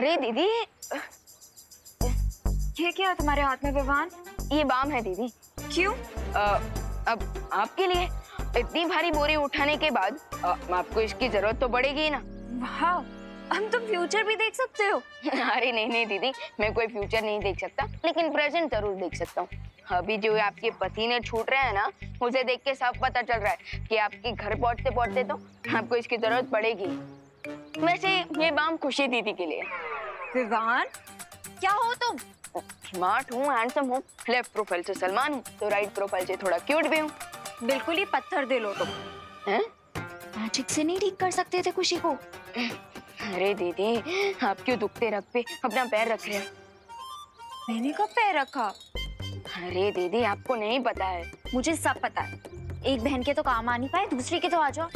अरे दीदी, ये क्या तुम्हारे हाथ में विवान? ये बाम है दीदी। क्यों? अब आपके लिए इतनी भारी बोरी उठाने के बाद आपको इसकी जरूरत तो पड़ेगी ना। वाह, हम तुम फ्यूचर भी देख सकते हो। अरे नहीं नहीं दीदी, मैं कोई फ्यूचर नहीं देख सकता, लेकिन प्रेजेंट जरूर देख सकता हूँ। अभी जो आपके पसीने छूट रहे हैं ना, मुझे देख के सब पता चल रहा है कि आपके घर पहुँचते पहुँचते तो आपको इसकी जरूरत पड़ेगी। वैसे ये बाम खुशी दीदी के लिए। विवान, क्या हो तुम? स्मार्ट हूँ, हैंडसम हूँ, लेफ्ट प्रोफाइल से सलमान हूँ तो राइट प्रोफाइल से थोड़ा क्यूट भी हूँ। बिल्कुल ही पत्थर दिल हो तुम। मैजिक से नहीं ठीक कर सकते थे खुशी को? अरे दीदी, आप क्यों दुखते रख पे अपना पैर रख रहे हैं? मैंने कब पैर रखा? अरे दीदी, आपको नहीं पता है। मुझे सब पता है। एक बहन के तो काम आ नहीं पाए, दूसरी के तो आ जाओ।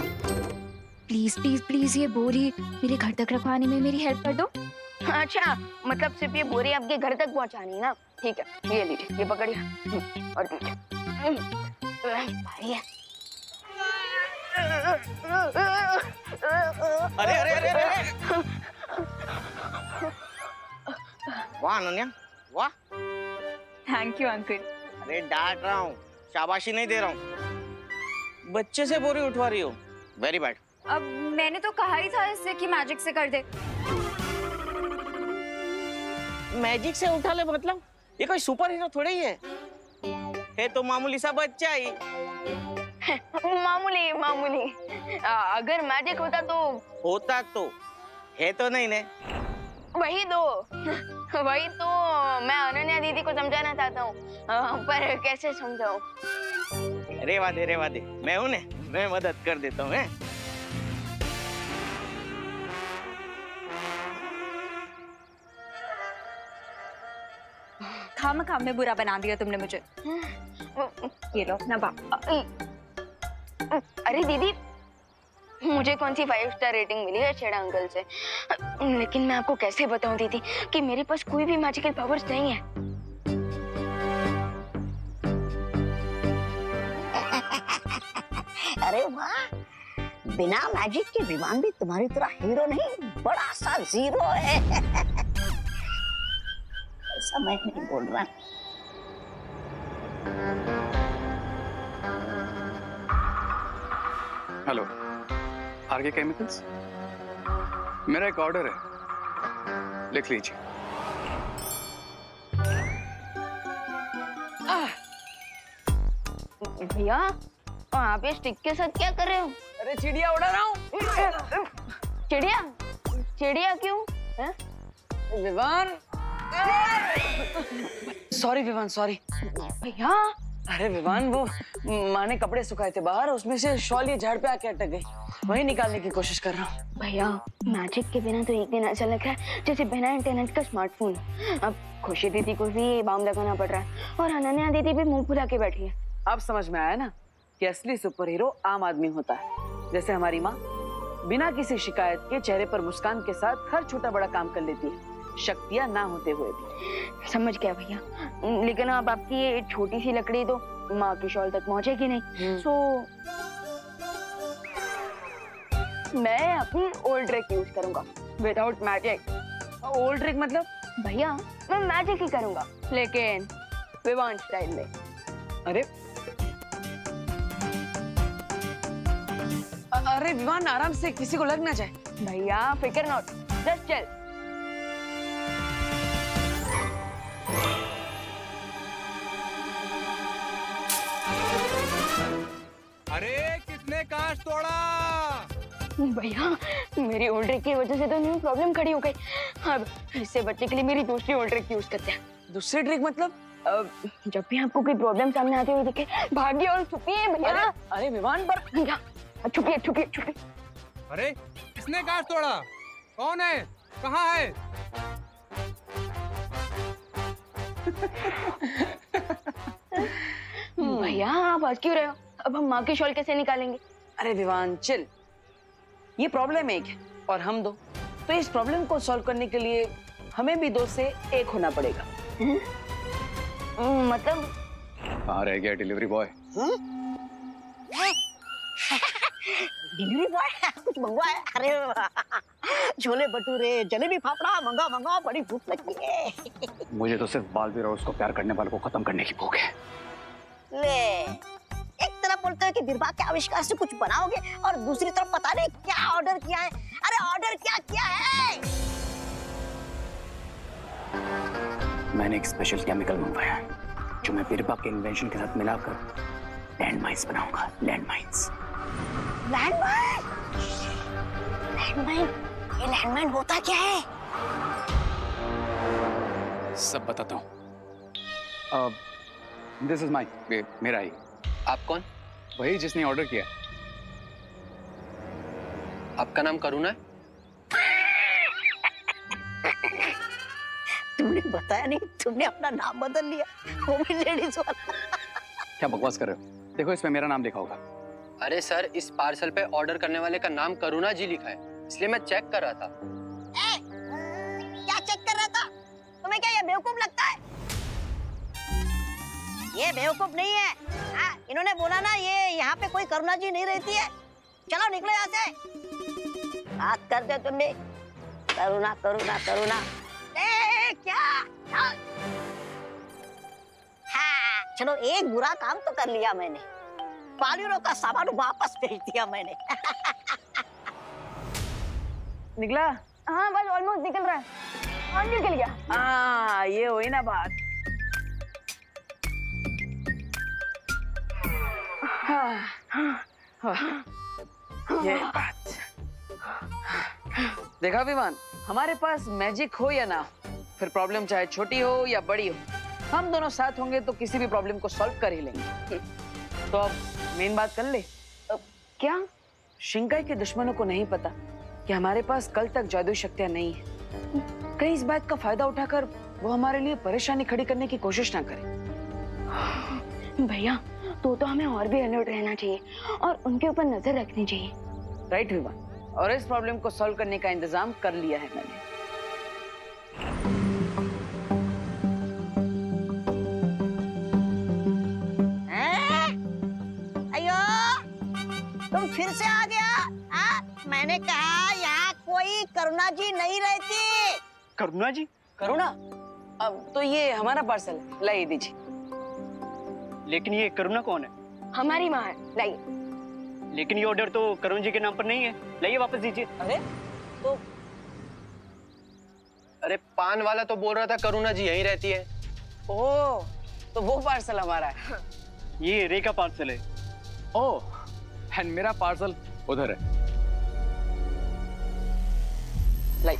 प्लीज प्लीज प्लीज, ये बोरी मेरे घर तक रखवाने में मेरी हेल्प कर दो। अच्छा, मतलब सिर्फ ये बोरी आपके घर तक पहुंचानी है ना? ठीक है, ये लीजिए, ये पकड़िए और भारी है। अरे अरे अरे अरे, वाह अनन्या, वाह। Thank you uncle. अरे डांट रहा हूँ, शाबाशी नहीं दे रहा हूँ। बच्चे से बोरी उठवा रही हो, वेरी बैड। अब मैंने तो कहा ही था इससे कि मैजिक से कर दे। मैजिक से उठा ले मतलब? ये कोई सुपर हीरो थोड़ी है तो मामूली सा बच्चा ही। मामूली मामूली। अगर मैजिक होता तो है तो नहीं ने? वही तो मैं अनन्या दीदी को समझाना चाहता हूँ, पर कैसे समझाऊं? रेवा दे, मैं हूं ने, मैं मदद कर देता हूँ। खाम में बुरा बना दिया तुमने मुझे। ये लो ना बाप। अरे दीदी, मुझे कौन सी 5 स्टार रेटिंग मिली है छेड़ा अंकल से, लेकिन मैं आपको कैसे बताऊं दीदी कि मेरे पास कोई भी मैजिकल पावर्स नहीं है। अरे वाह, बिना मैजिक के विवान भी तुम्हारी तरह हीरो नहीं, बड़ा सा जीरो है। ऐसा मैं नहीं बोल रहा। Hello, RK chemicals. मेरा एक ऑर्डर है, लिख लीजिए। भैया, आप ये स्टिक के साथ क्या कर रहे हो? अरे चिड़िया उड़ा रहा हूँ। चिड़िया क्यों? Vivaan, sorry Vivaan, sorry. भैया, अरे विवान, वो माँ ने कपड़े सुखाए थे बाहर, उसमें से शॉल ये झाड़ पे आके अटक गई, वही निकालने की कोशिश कर रहा हूँ। भैया, मैजिक के बिना तो एक दिन ऐसा लग रहा है जैसे बिना इंटरनेट का स्मार्टफोन। अब खुशी दीदी को भी बाम लगाना पड़ रहा है और अनन्या दीदी भी मुंह फुला के बैठी है। अब समझ में आया ना कि असली सुपर हीरो आम आदमी होता है, जैसे हमारी माँ बिना किसी शिकायत के चेहरे पर मुस्कान के साथ हर छोटा बड़ा काम कर लेती है, शक्तियाँ ना होते हुए भी। समझ गया भैया, लेकिन अब आपकी ये छोटी सी लकड़ी तो माँ की शॉल तक पहुँचेगी नहीं। सो मैं अपनी ओल्ड ट्रिक यूज करूंगा विदाउट मैजिक। ओल्ड ट्रिक मतलब? भैया, मैं मैजिक ही करूंगा, लेकिन विवान स्टाइल में। अरे विवान, आराम से, किसी को लग ना जाए। भैया फिकर नॉट, जस्ट चल। अरे किसने कांच तोड़ा? भैया, मेरी ओल्ड ट्रिक की वजह से तो न्यू प्रॉब्लम खड़ी हो गई। अब इससे बचने के लिए मेरी दूसरी ओल्ड ट्रिक यूज करते हैं। दूसरी ट्रिक मतलब? जब भी आपको कोई प्रॉब्लम सामने आती हुई दिखे, भागिए और छुपिए भैया। अरे विवान, पर भैया छुपिए छुपिए छुपिए। अरे किसने कांच तोड़ा? कौन है? कहाँ है? भैया, आप हंस क्यों रहे हो? अब हम माँ की शॉल कैसे निकालेंगे? अरे विवान चिल, ये प्रॉब्लम एक है और हम दो, तो इस प्रॉब्लम को सॉल्व करने के लिए हमें भी दो से एक होना पड़ेगा। मतलब? कहाँ रह गया डिलीवरी बॉय? डिलीवरी बॉय कुछ मंगवाया? अरे वाह, छोले भटूरे, जलेबी फाफड़ा मंगा मंगा, बड़ी भूख लगी है। मुझे तो सिर्फ बालवीर और उसको प्यार करने वालों को खत्म करने की भूख है। ले, एक तरफ बोलते हो कि बिरबा के आविष्कार से कुछ बनाओगे और दूसरी तरफ पता नहीं क्या ऑर्डर किया है। अरे ऑर्डर क्या किया है? मैंने एक स्पेशल केमिकल मंगवाया है जो मैं बिरबा के इन्वेंशन के साथ मिलाकर लैंड माइन्स बनाऊंगा। Land mines. लैंडमाइन? लैंडमाइन? ये लैंडमाइन होता क्या है? सब बताता हूँ। दिस इज माई, मेरा ही। आप कौन? वही जिसने ऑर्डर किया। आपका नाम करुणा है? तुमने बताया नहीं, तुमने अपना नाम बदल लिया, वो भी लेडीज वाला। क्या बकवास कर रहे हो? देखो इसमें मेरा नाम लिखा होगा। अरे सर, इस पार्सल पे ऑर्डर करने वाले का नाम करुणा जी लिखा है, इसलिए मैं चेक कर रहा था। क्या चेक कर रहा था? तुम्हें क्या ये बेवकूफ लगता है? ये बेवकूफ नहीं है। इन्होंने बोला ना ये यहाँ पे कोई करुणा जी नहीं रहती है। चलो निकलो यहाँ से। बात करते हो तुम भी, करुणा करुणा करुणा। क्या? हाँ, चलो एक बुरा काम तो कर लिया मैंने, पालियों का सामान वापस भेज दिया मैंने। निकला? हाँ बस ऑलमोस्ट निकल रहा है। हाँ निकल गया। हाँ, ये हुई ना बात। ये बात। देखा विमान, हमारे पास मैजिक हो या ना हो, फिर प्रॉब्लम चाहे छोटी हो या बड़ी हो, हम दोनों साथ होंगे तो किसी भी प्रॉब्लम को सॉल्व कर ही लेंगे। तो अब मेन बात कर ले। क्या? शिंकाई के दुश्मनों को नहीं पता कि हमारे पास कल तक जादुई शक्तियां नहीं है। कहीं इस बात का फायदा उठाकर वो हमारे लिए परेशानी खड़ी करने की कोशिश ना करे। भैया तो हमें और भी अलर्ट रहना चाहिए और उनके ऊपर नजर रखनी चाहिए। राइट विमान, और इस प्रॉब्लम को सॉल्व करने का इंतजाम कर लिया है मैंने। अयो, तुम फिर से आ गया? मैंने कहा यहाँ कोई करुणा जी नहीं रहती। करुणा जी? करुणा? अब तो ये हमारा पार्सल है, लाइए दीजिए। लेकिन ये करुणा कौन है? हमारी माँ है, लाइए। लेकिन ये ऑर्डर तो करुण जी के नाम पर नहीं है, लाइए वापस दीजिए। अरे तो अरे पान वाला तो बोल रहा था करुणा जी यहीं रहती है। ओह, तो वो पार्सल हमारा है। ये रे का पार्सल है। ओह, एंड मेरा पार्सल उधर है। लाई।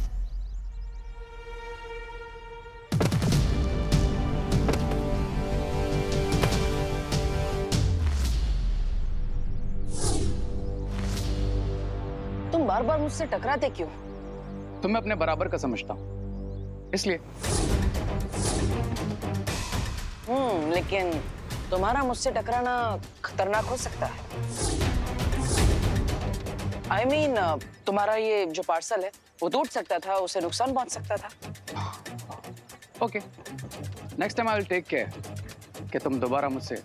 तुम बार बार मुझसे टकराते क्यों? तुम्हें अपने बराबर का समझता हूँ, इसलिए। लेकिन तुम्हारा मुझसे टकराना खतरनाक हो सकता है। I mean, तुम्हारा ये जो पार्सल है वो टूट सकता था, उसे नुकसान पहुंच सकता था। Okay, next time I will take care कि तुम दोबारा मुझसे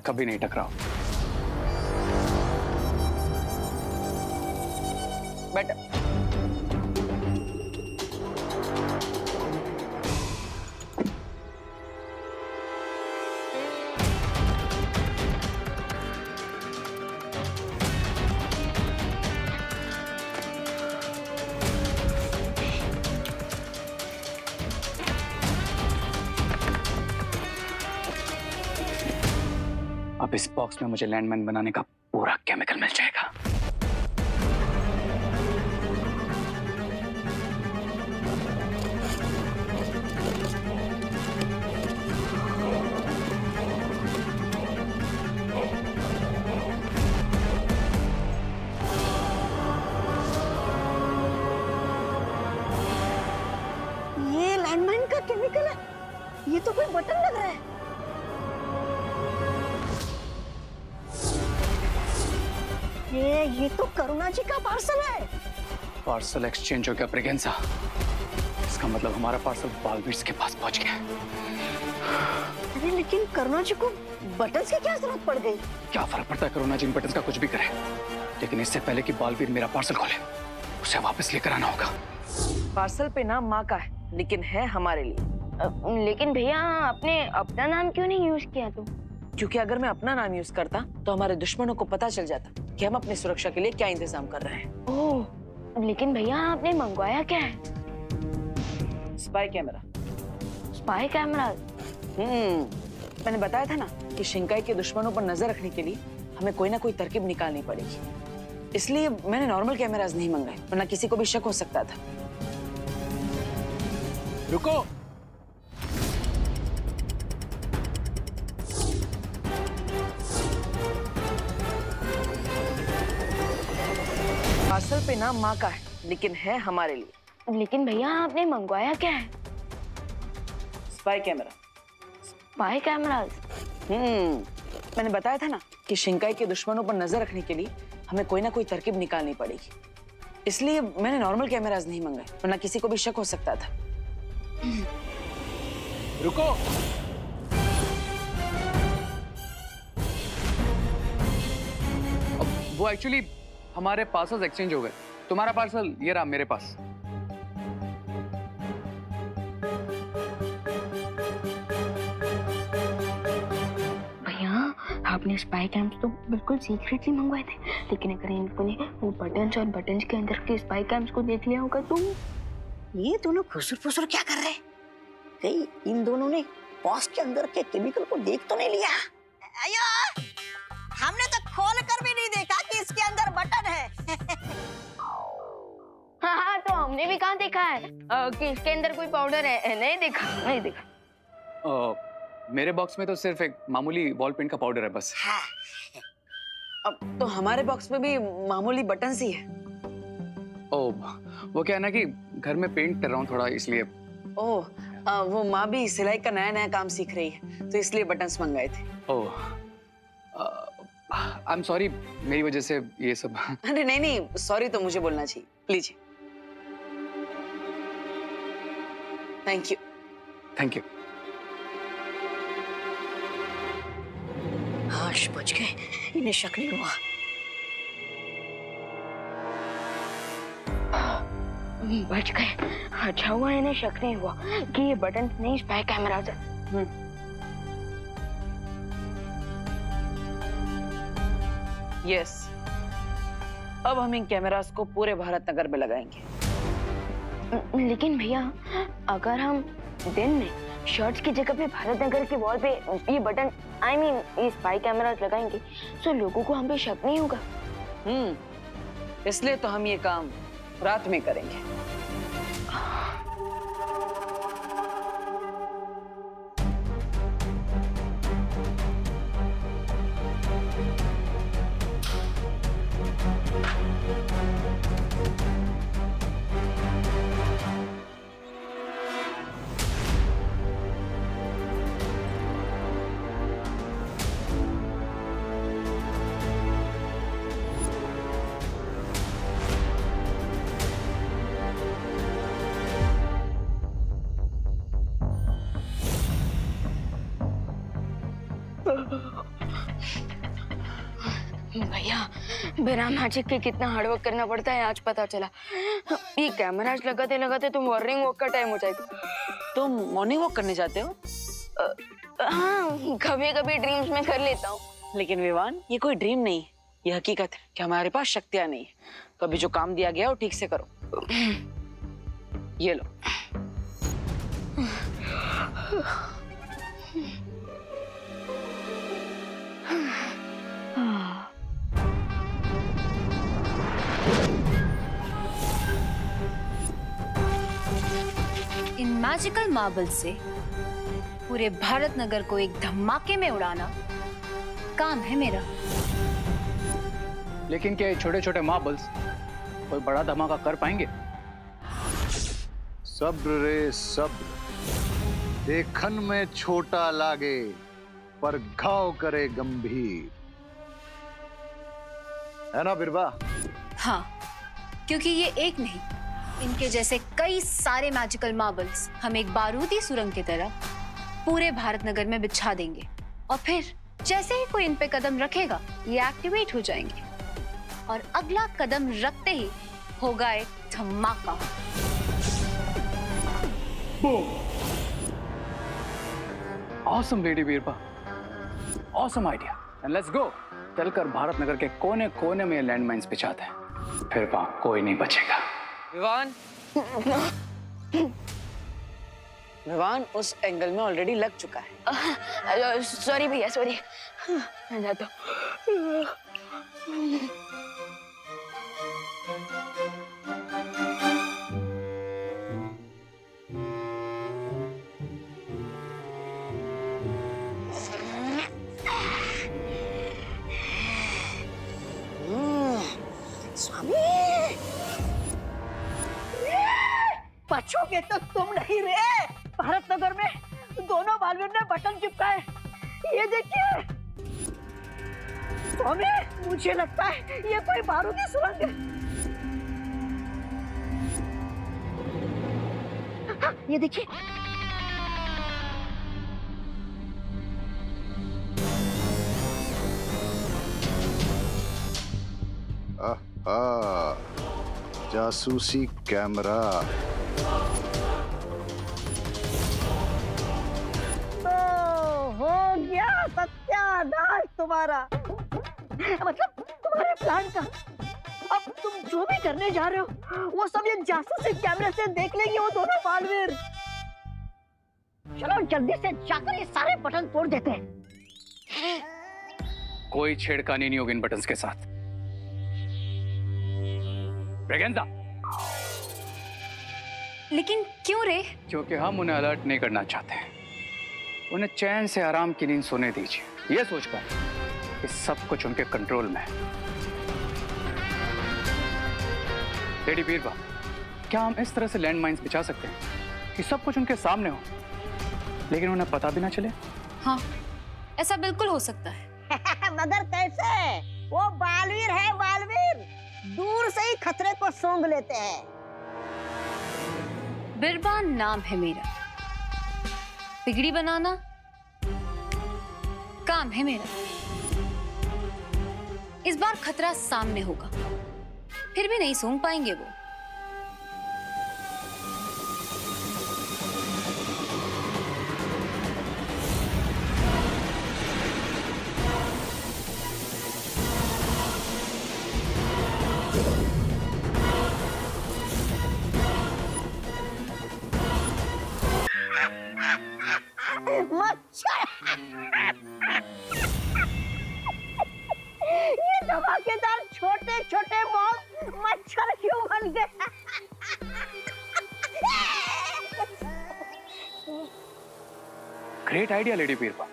कभी नहीं टकराओ। बेटर। अब इस बॉक्स में मुझे लैंडमाइन बनाने का पूरा केमिकल मिल जाएगा। ये लैंडमाइन का केमिकल है? ये तो कोई बटन लग रहा है। ये तो करुणा जी का पार्सल है। पार्सल एक्सचेंज हो गया ब्रिगेंसा। इसका मतलब हमारा पार्सल बालवीर के पास पहुंच गया। अरे लेकिन करुणा जी को बटन्स की क्या जरूरत पड़ गई? क्या फर्क पड़ता है, करुणा जी इन बटन्स का कुछ भी करे। लेकिन इससे पहले कि बालवीर मेरा पार्सल खोले, उसे वापस लेकर आना होगा। पार्सल पे नाम माँ का है, लेकिन है हमारे लिए। लेकिन भैया आपने अपना नाम क्यों नहीं यूज किया तो? क्योंकि अगर मैं अपना नाम यूज करता तो हमारे दुश्मनों को पता चल जाता कि हम अपनी सुरक्षा के लिए क्या इंतजाम कर रहे हैं। ओह, लेकिन भैया आपने मंगवाया क्या है? Spy camera. Spy camera? मैंने बताया था ना कि शिंकाई के दुश्मनों पर नजर रखने के लिए हमें कोई ना कोई तरकीब निकालनी पड़ेगी, इसलिए मैंने नॉर्मल कैमरास नहीं मंगाए, वरना किसी को भी शक हो सकता था। रुको। पार्सल पे नाम माँ का है, लेकिन है हमारे लिए। लेकिन भैया आपने मंगवाया क्या है? Spy camera. Spy camera? मैंने बताया था ना कि शिंकाई के दुश्मनों पर नजर रखने के लिए हमें कोई ना कोई तरकीब निकालनी पड़ेगी, इसलिए मैंने नॉर्मल कैमरास नहीं मंगाए, वरना किसी को भी शक हो सकता था। रुको। वो एक्चुअली हमारे पार्सल्स एक्सचेंज हो गए। तुम्हारा पार्सल ये रहा मेरे पास। आपने स्पाई कैम्स तो बिल्कुल सीक्रेटली मंगवाए थे, लेकिन अगर इन लोगों ने वो बटन्स और बटन्स के अंदर के स्पाई कैम्स को देख लिया होगा तो? ये दोनों फुसुर फुसुर क्या कर रहे हैं? कहीं इन दोनों ने बॉक्स के अंदर के केमिकल को देख तो नहीं लिया? अयो, हमने तो खोल कर भी नहीं देखा कि इसके अंदर बटन है। हाँ, तो हमने भी कहाँ देखा है कि इसके अंदर कोई पाउडर है? नहीं देखा। मेरे बॉक्स में तो सिर्फ एक मामूली वॉल पेंट का पाउडर है बस। हाँ। अब तो हमारे बॉक्स में भी मामूली बटन ही है। ओह, वो क्या है ना कि घर में पेंट कर रहा हूँ थोड़ा, इसलिए। ओह, वो माँ भी सिलाई का नया नया काम सीख रही है, तो इसलिए बटन्स मंगाए थे। ओह, आई एम सॉरी, मेरी वजह से ये सब। अरे नहीं नहीं, सॉरी तो मुझे बोलना चाहिए। लीजिए। Thank you. Thank you. हाँ, बच गए, इन्हें शक नहीं हुआ। बच गए। अच्छा हुआ इन्हें शक नहीं हुआ कि ये बटन नहीं स्पाई कैमरा है। यस, अब हम इन कैमरास को पूरे भारत नगर में लगाएंगे। लेकिन भैया, अगर हम दिन में शर्ट्स की जगह पे भारत नगर के वॉल पे ये बटन ये स्पाई कैमरास लगाएंगे तो लोगों को हम पे शक नहीं होगा। इसलिए तो हम ये काम रात में करेंगे। भैया, बिना मैजिक के कितना हार्डवर्क करना पड़ता है आज पता चला। ये कैमरास लगाते लगाते तो मॉर्निंग वॉक का टाइम हो जाएगा। तुम मॉर्निंग वॉक करने जाते हो? हाँ, कभी कभी ड्रीम्स में कर लेता हूँ। लेकिन विवान, ये कोई ड्रीम नहीं, ये हकीकत है कि हमारे पास शक्तियां नहीं है। तो अभी जो काम दिया गया वो ठीक से करो। ये लो। इन मैजिकल मार्बल से पूरे भारत नगर को एक धमाके में उड़ाना काम है मेरा। लेकिन क्या ये छोटे छोटे मार्बल्स कोई बड़ा धमाका कर पाएंगे? सब्र रे सब्र, देखन में छोटा लागे पर घाव करे गंभीर, है ना बिरबा? हाँ, क्योंकि ये एक नहीं, इनके जैसे कई सारे मैजिकल मार्बल्स हम एक बारूदी सुरंग की तरह पूरे भारत नगर में बिछा देंगे और फिर जैसे ही कोई इन पे कदम रखेगा ये एक्टिवेट हो जाएंगे और अगला कदम रखते ही होगा एक धमाका। Awesome, लेडी बीरबा, awesome idea, and let's go. चलकर भारत नगर के कोने कोने में लैंडमाइंस बिछाते हैं, फिर वहां कोई नहीं बचेगा। विवान, विवान उस एंगल में ऑलरेडी लग चुका है। सॉरी भैया, सॉरी, मैं जाता हूँ। बचोगे तो तुम नहीं रे। भारत नगर में दोनों बालवीर ने बटन चिपकाए, ये देखिए। स्वामी, मुझे लगता है ये कोई बारूदी सुरंग है। हाँ, ये देखिए। जासूसी कैमरा। तो हो गया सत्यानाश तुम्हारा, मतलब तुम्हारे प्लान का। अब तुम जो भी करने जा रहे हो वो सब ये जासूसी कैमरे से देख लेंगे वो दोनों बालवीर। चलो जल्दी से जाकर ये सारे बटन तोड़ देते हैं। कोई छेड़खानी नहीं होगी इन बटन्स के साथ। ब्रेगेंजा। लेकिन क्यों रे? क्योंकि हम उन्हें अलर्ट नहीं करना चाहते हैं। उन्हें चैन से आराम की नींद सोने दीजिए, ये सोचकर कि सब कुछ उनके कंट्रोल में है। लेडी बीरबा, क्या हम इस तरह से लैंड माइन्स बिछा सकते हैं कि सब कुछ उनके सामने हो लेकिन उन्हें पता भी ना चले? हाँ, ऐसा बिल्कुल हो सकता है। मगर कैसे? वो बालवीर है, बालवीर दूर से ही खतरे को सूंघ लेते हैं। बिरबा नाम है मेरा, बिगड़ी बनाना काम है मेरा। इस बार खतरा सामने होगा, फिर भी नहीं सूंघ पाएंगे वो। ये धमाकेदार छोटे छोटे बॉम्ब मच्छर क्यों बन गए? ग्रेट आइडिया लेडी बीरबा,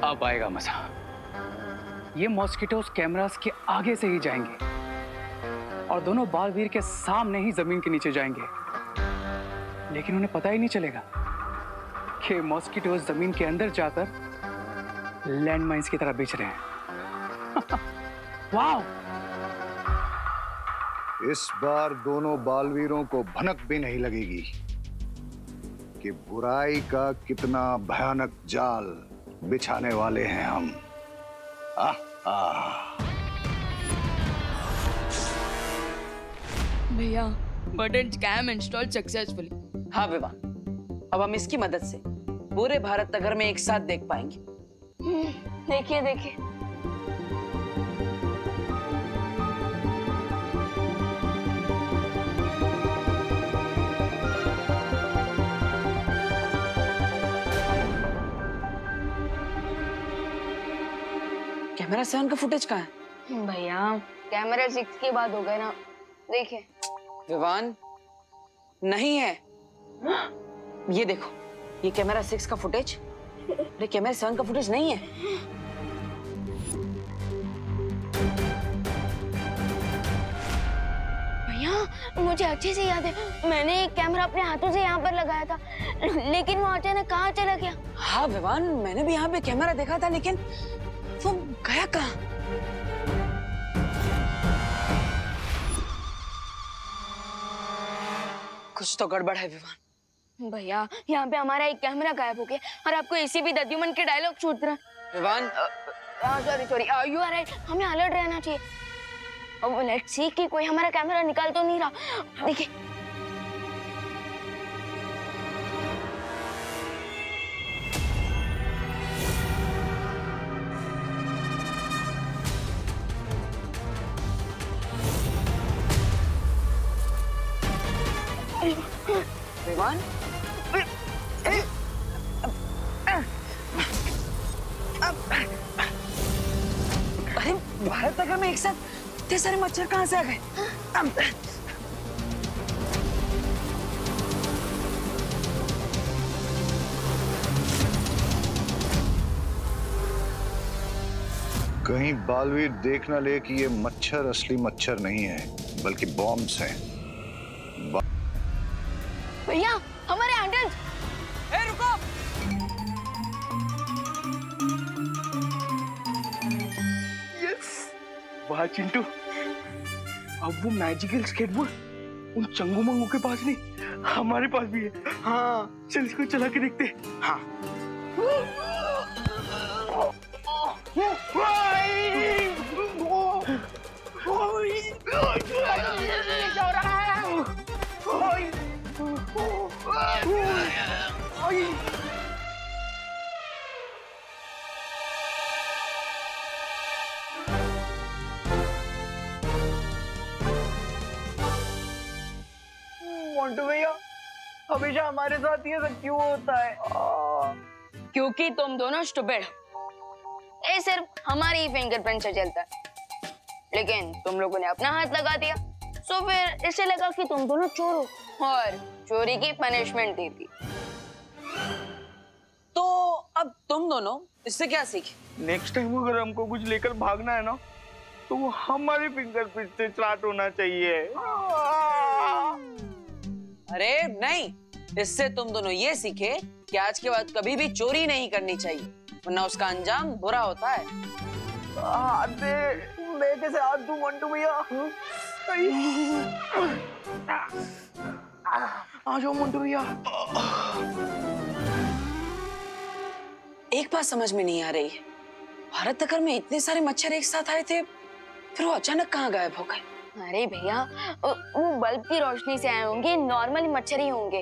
अब आएगा मजा। ये मॉस्किटोस कैमरास के आगे से ही जाएंगे और दोनों बालवीर के सामने ही जमीन के नीचे जाएंगे, लेकिन उन्हें पता ही नहीं चलेगा कि मॉस्किटोस जमीन के अंदर जाकर लैंड माइन्स की तरह बिछ रहे हैं। वाह! इस बार दोनों बालवीरों को भनक भी नहीं लगेगी कि बुराई का कितना भयानक जाल बिछाने वाले हैं हम। भैया, बटन कैम इंस्टॉल सक्सेसफुली। हाँ विवान, अब हम इसकी मदद से पूरे भारत नगर में एक साथ देख पाएंगे। देखिए देखिए, कैमरा 7 का फुटेज कहाँ है? भैया कैमरा 6 की बात हो गई ना, देखिए। विवान, नहीं है। ये देखो, ये कैमरा 6 का फुटेज, अरे कैमरा 7 का फुटेज नहीं है। भैया मुझे अच्छे से याद है, मैंने एक कैमरा अपने हाथों से यहाँ पर लगाया था, लेकिन वो अचानक कहाँ चला गया? हाँ विवान, मैंने भी यहाँ पे कैमरा देखा था, लेकिन वो गया कहाँ? कुछ तो गड़बड़ है विवान। भैया यहाँ पे हमारा एक कैमरा गायब हो गया और आपको इसी भी दद्युमन के डायलॉग छूट रहा। Vivaan, sorry sorry, you are right, हमें अलर्ट रहना चाहिए। अब लेट्स सी कि कोई हमारा कैमरा निकाल तो नहीं रहा। देखिए विमान, अरे भारत नगर में एक साथ इतने सारे मच्छर कहाँ से आ गए? कहीं बालवीर देख ना ले कि ये मच्छर असली मच्छर नहीं है बल्कि बॉम्ब्स हैं। भैया हमारे हैंडल्स। ए रुको, वाह चिंटू, अब वो मैजिकल स्केटबोर्ड उन चंगू मंगू के पास नहीं, हमारे पास भी है। हाँ चल इसको चला के देखते हैं। हाँ मोंटू भैया, हमेशा हमारे साथ ये सब क्यों होता है? क्योंकि तुम दोनों स्टूपिड हो। ये सिर्फ हमारी फिंगरप्रिंट से चलता है, लेकिन तुम लोगों ने अपना हाथ लगा दिया, तो फिर इससे लगा कि तुम दोनों चोर हो और चोरी की पनिशमेंट दी थी। तो अब तुम दोनों इससे क्या सीखे? नेक्स्ट टाइम अगर हमको कुछ लेकर भागना है ना, तो वो हमारे फिंगरप्रिंट से स्टार्ट होना चाहिए। अरे नहीं, इससे तुम दोनों ये सीखे कि आज के बाद कभी भी चोरी नहीं करनी चाहिए, वरना उसका अंजाम बुरा होता है। हाथ दे, मैं कैसे हाथ दूं मंटू भैया? आ जाओ मंटू भैया। एक बात समझ में नहीं आ रही है, भारत नगर में इतने सारे मच्छर एक साथ आए थे, फिर वो अचानक कहाँ गायब हो गए? अरे भैया वो बल्ब की रोशनी से आए होंगे, नॉर्मल मच्छर ही होंगे।